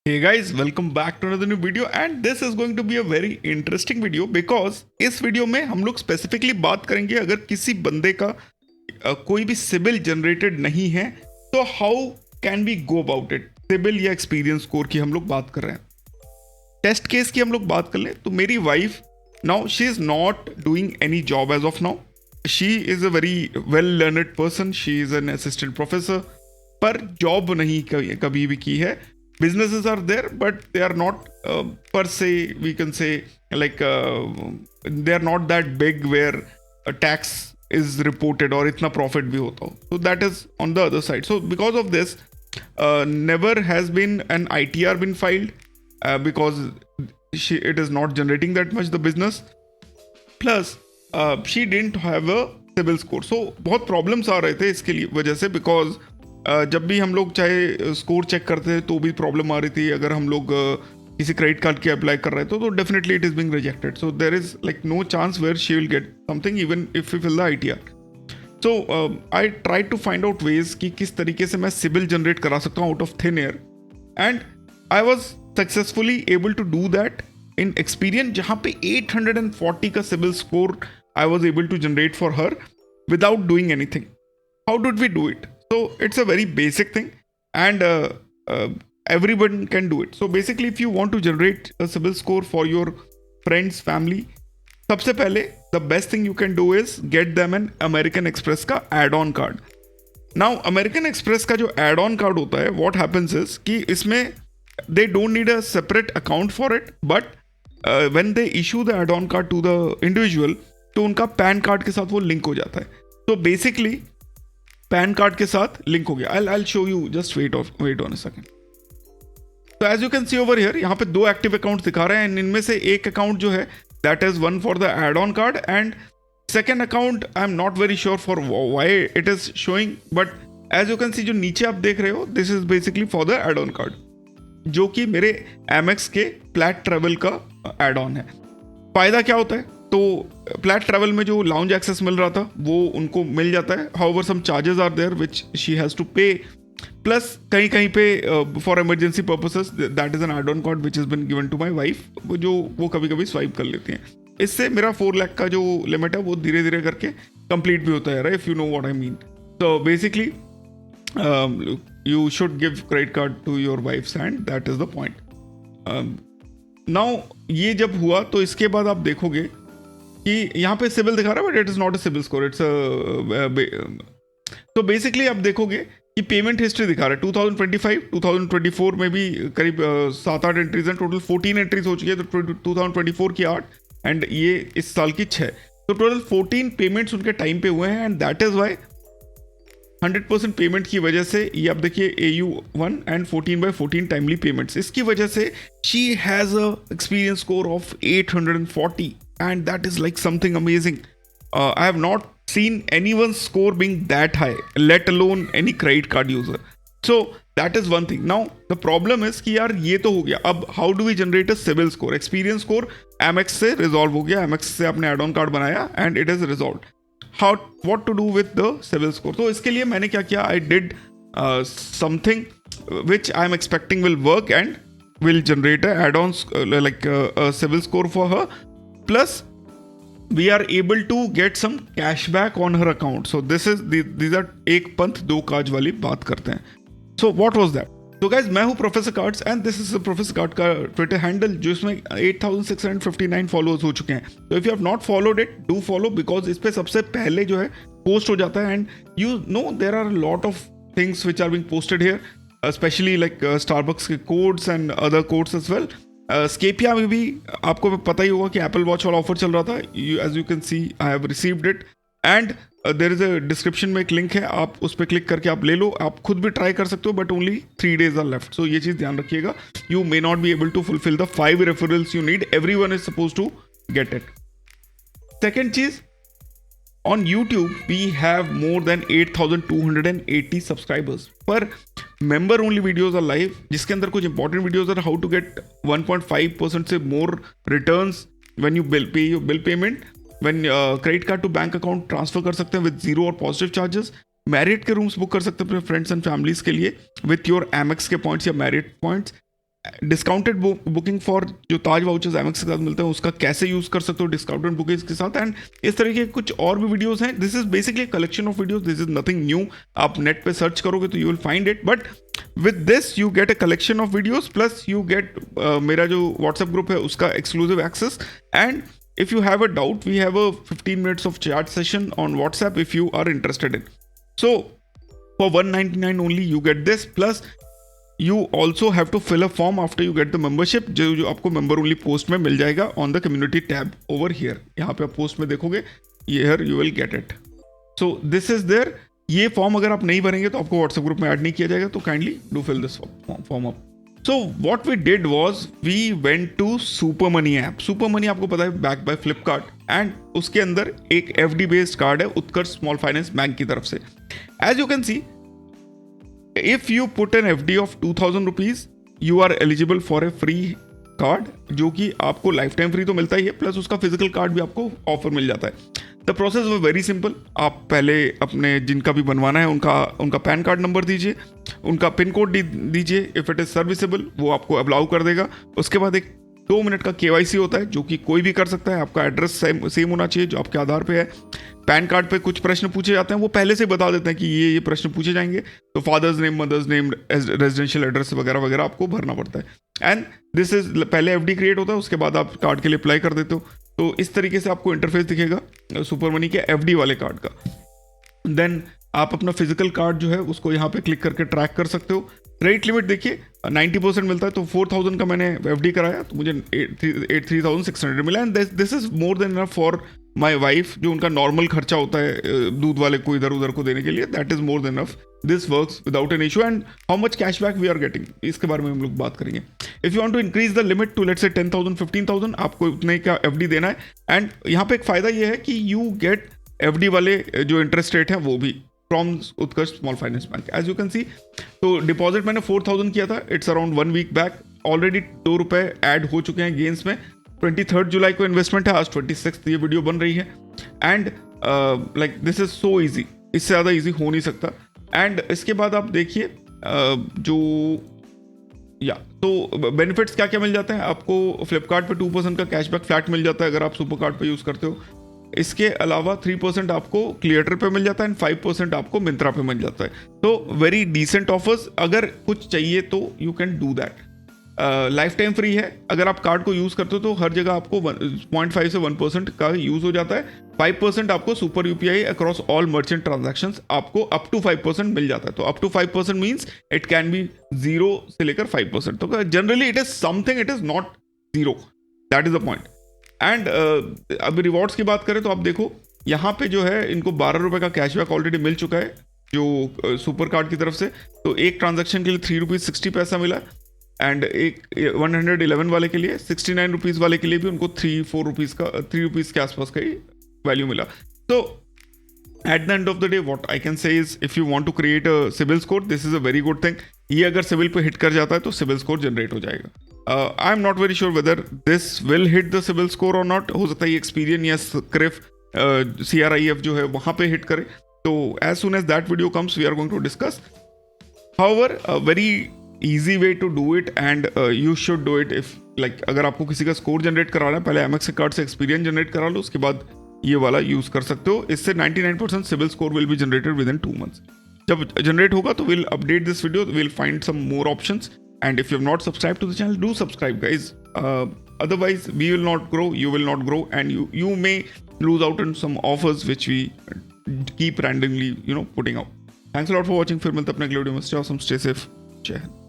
Hey guys, welcome back to another new video and this is going to be a very interesting video because इस video में हम लोग specifically बात करेंगे अगर किसी बंदे का कोई भी सिबिल जनरेटेड नहीं है तो how can we go about it. CIBIL या एक्सपीरियंस स्कोर की हम लोग बात कर रहे हैं। टेस्ट केस की हम लोग बात कर लें तो मेरी wife now she is not doing any job as of now. She is a very well learned person, she is an assistant professor, पर जॉब नहीं कभी भी की है। Businesses are there but they are not per se, we can say, like they are not that big where a tax is reported or itna profit bhi hota ho. So that is on the other side. So because of this never has been an ITR been filed because it is not generating that much the business, plus she didn't have a CIBIL score. So बहुत problems आ रहे थे इसके लिए वजह से, because जब भी हम लोग चाहे स्कोर चेक करते हैं तो भी प्रॉब्लम आ रही थी। अगर हम लोग किसी क्रेडिट कार्ड के अप्लाई कर रहे थे तो definitely it is being rejected. So there is like no chance where she will get something even if you fill the ITR। So I try to find out ways कि किस तरीके से मैं सिबिल जनरेट करा सकता हूँ out of thin air, and I was successfully able to do that in Experian, जहाँ पे 840 का CIBIL score I was able to generate for her without doing anything. How did we do it? So it's a very basic thing and everyone can do it. So basically if you want to generate a CIBIL score for your friends, family, सबसे पहले the best thing you can do is get them an American Express का add-on card. Now American Express का जो add-on card होता है, what happens is कि इसमें they don't need a separate account for it, but when they issue the add-on card to the individual तो उनका pan card के साथ वो लिंक हो जाता है। तो बेसिकली पैन कार्ड के साथ लिंक हो गया। I'll show you, just wait on a second. So as you can see over here, यहाँ पे दो एक्टिव अकाउंट दिखा रहे हैं, इनमें से एक अकाउंट जो है that is one for the add-on card and second account I'm not very sure for why it is showing, but as you can see जो नीचे आप देख रहे हो this is basically for the add-on card, जो कि मेरे Amex के प्लैट ट्रेवल का एड-ऑन है। फायदा क्या होता है? तो प्लैट ट्रैवल में जो लाउंज एक्सेस मिल रहा था वो उनको मिल जाता है। However some charges are there which she has to pay, plus कहीं कहीं पे for emergency purposes that is an add on card which is been given to my wife, जो वो कभी कभी स्वाइप कर लेती हैं। इससे मेरा 4 लाख का जो लिमिट है वो धीरे धीरे करके कंप्लीट भी होता है, right? If you know what I mean. तो basically you should give credit card to your wife's hand, that is the point. Now ये जब हुआ तो इसके बाद आप देखोगे कि यहाँ पे सिबिल दिखा रहा है but it is not a CIBIL score, it's तो बेसिकली आप देखोगे कि पेमेंट हिस्ट्री दिखा रहा है 2025 2024 में भी करीब 7-8 एंट्रीज हैं, टोटल 14 एंट्रीज हो चुकी है। तो 2024 की 8 एंड ये इस साल की 6, तो टोटल 14 पेमेंट्स उनके टाइम पे हुए हैं, and that is why 100% payment की वजह से ये आप देखिए AU1 एंड 14/14 टाइमली पेमेंट्स, इसकी वजह से she has a experience score of 840 and that is like something amazing. I have not seen anyone's score being that high, let alone any credit card user. So that is one thing. Now the problem is कि यार ये तो हो गया, अब how do we generate a CIBIL score? Experience score Amex से resolve हो गया, Amex से आपने add-on card बनाया and it is resolved. What to do with the CIBIL score? तो इसके लिए मैंने क्या किया, I did something which I am expecting will work and will generate a add-on like a CIBIL score for her. Plus we are able to get some cashback on her account. So this is these are एक पंथ दो काज वाली बात करते हैं। So what was that? So guys, मैं हूँ professor cards and this is professor card का ट्विटर हैंडल जो इसमें 8659 फॉलोअर्स हो चुके हैं। तो if you have not followed it, do follow, because इस पे सबसे पहले जो है पोस्ट हो जाता है, and you know there are lot of things which are being posted here, specially like Starbucks के codes and other codes as well. स्केपिया में भी आपको पता ही होगा कि एप्पल वॉच वाला ऑफर चल रहा था। As you can see I have received it, and there is a description में एक लिंक है, आप उस पर क्लिक करके आप ले लो, आप खुद भी ट्राई कर सकते हो, but only 3 days are left. So ये चीज़ ध्यान रखिएगा, you may not be able to fulfil the 5 referrals you need, everyone is suppose to get it. Second चीज, on YouTube we have more than 8280 subscribers, पर member only videos are live जिसके अंदर कुछ important videos are how to get 1.5% से more returns when you pay your bill payment, when credit card to bank account transfer कर सकते हैं with zero और positive charges, Marriott के rooms book कर सकते हैं अपने फ्रेंड्स एंड फैमिलीज के लिए विथ योर Amex के पॉइंट्स या Marriott points, discounted booking for जो ताज वाउचर्स एमएक्स के साथ मिलते हैं उसका कैसे यूज़ कर सकते हो डिस्काउंटेड बुकिंग्स के साथ, एंड इस तरह के कुछ और भी वीडियोस हैं. This is basically collection of videos, this is nothing new. आप नेट पे सर्च करोगे तो you will find it, but with this you get a collection of videos plus you get मेरा जो व्हाट्सएप ग्रुप है उसका exclusive access. And if you have a doubt, we have a 15 minutes of chat session on WhatsApp if you are interested in. So for 199 only you get this, plus you also have to fill a form after you get the membership, जो आपको member only post में मिल जाएगा on the community tab over here. यहाँ पे आप post में देखोगे, here you will get it. So this is there. ये फॉर्म अगर आप नहीं भरेंगे तो आपको व्हाट्सएप ग्रुप में ऐड नहीं किया जाएगा, तो kindly do fill this form up. So what we did was we went to Super Money app. Super Money आपको पता है backed by Flipkart, and उसके अंदर एक FD based कार्ड है उत्कर्ष स्मॉल फाइनेंस बैंक की तरफ से. As you can see, if you put an FD of 2000 rupees, you are eligible for a free card, जो कि आपको लाइफ टाइम फ्री तो मिलता ही है, प्लस उसका फिजिकल कार्ड भी आपको ऑफर मिल जाता है. द प्रोसेस वो वेरी सिंपल. आप पहले अपने जिनका भी बनवाना है उनका पैन कार्ड नंबर दीजिए, उनका पिन कोड दीजिए. इफ इट इज सर्विसेबल वो आपको अलाउ कर देगा. उसके बाद एक 2 मिनट का KYC होता है जो कि कोई भी कर सकता है. आपका एड्रेस सेम होना चाहिए जो आपके आधार पे है. पैन कार्ड पे कुछ प्रश्न पूछे जाते हैं, वो पहले से बता देते हैं कि ये प्रश्न पूछे जाएंगे, तो father's name, mother's name, residential address वगैरह वगैरह आपको भरना पड़ता है. एंड दिस इज पहले FD क्रिएट होता है, उसके बाद आप कार्ड के लिए अप्लाई कर देते हो. तो इस तरीके से आपको इंटरफेस दिखेगा सुपर मनी के FD वाले कार्ड का. देन आप अपना फिजिकल कार्ड जो है उसको यहाँ पे क्लिक करके ट्रैक कर सकते हो. क्रेडिट लिमिट देखिए 90% मिलता है, तो 4000 का मैंने FD कराया तो मुझे 3600 मिला. And this is more than enough for my wife, जो उनका नॉर्मल खर्चा होता है दूध वाले को इधर उधर को देने के लिए. That is more than enough. This works without an issue. And how much cashback we are getting, इसके बारे में हम लोग बात करेंगे. If you want to increase the limit to let's say 10,000 15,000, आपको उतने का FD देना है. एंड यहाँ पे एक फायदा ये है कि यू गेट FD वाले जो इंटरेस्ट रेट है वो भी from Utkarsh small finance bank. As you can see, तो डिपॉजिट मैंने 4000 किया था. It's around 1 week back. Already 2 रुपए ऐड हो चुके हैं गेम्स में. 23 जुलाई को इन्वेस्टमेंट है, आज 26 ये वीडियो बन रही है. And like this is so easy, इससे ज़्यादा ईजी हो नहीं सकता. एंड इसके बाद आप देखिए जो तो बेनिफिट्स क्या क्या मिल जाते हैं आपको. फ्लिपकार्ट पे 2% का कैशबैक फ्लैट मिल जाता है अगर आप सुपर कार्ड पे यूज़ करते हो. इसके अलावा 3% आपको क्लियरटर पे मिल जाता है एंड 5% आपको मिंत्रा पे मिल जाता है. तो वेरी डिसेंट ऑफर्स. अगर कुछ चाहिए तो you can do that. Life time free है. अगर आप कार्ड को यूज़ करते हो तो हर जगह आपको 0.5 से 1% का यूज़ हो जाता है. 5% आपको super UPI across all merchant transactions आपको अप टू 5% मिल जाता है. तो up to 5% means it can be 0 से लेकर 5%. तो generally it is something, it is not 0. That is the point. And अब रिवॉर्ड्स की बात करें तो आप देखो यहाँ पे जो है इनको 12 रुपये का कैशबैक ऑलरेडी मिल चुका है जो सुपर कार्ड की तरफ से. तो एक ट्रांजैक्शन के लिए 3 रुपीज़ 60 पैसा मिला. एंड एक 111 वाले के लिए 69 रुपीज़ वाले के लिए भी उनको 3 रुपीज़ के आसपास का ही वैल्यू मिला. तो at the end of the day what I can say is if you want to create a CIBIL score, this is a very good thing. ये अगर सिबिल पे हिट कर जाता है तो सिबिल स्कोर जनरेट हो जाएगा. I am not very sure whether this will hit the CIBIL score और नॉट. हो सकता है ये एक्सपीरियन या क्रिफ CRIF जो है वहाँ पे हिट करे. तो as soon as that video comes we are going to discuss. However very easy way to do it and you should do it. If like अगर आपको किसी का स्कोर जनरेट कराना है, पहले MX कार्ड से एक्सपीरियंस जनरेट करा लो, उसके बाद ये वाला यूज कर सकते हो. इससे 99% CIBIL score will be generated within 2 months. जब जनरेट होगा तो will update this video, will find some more options. And if you have not subscribe to the channel, do subscribe guys. Otherwise we will not grow, you will not grow, and you may lose out on some offers which we keep randomly putting out. Thanks a lot for watching. फिर मिलते हैं अपने अगले video में. Stay awesome, stay safe. जय हिंद.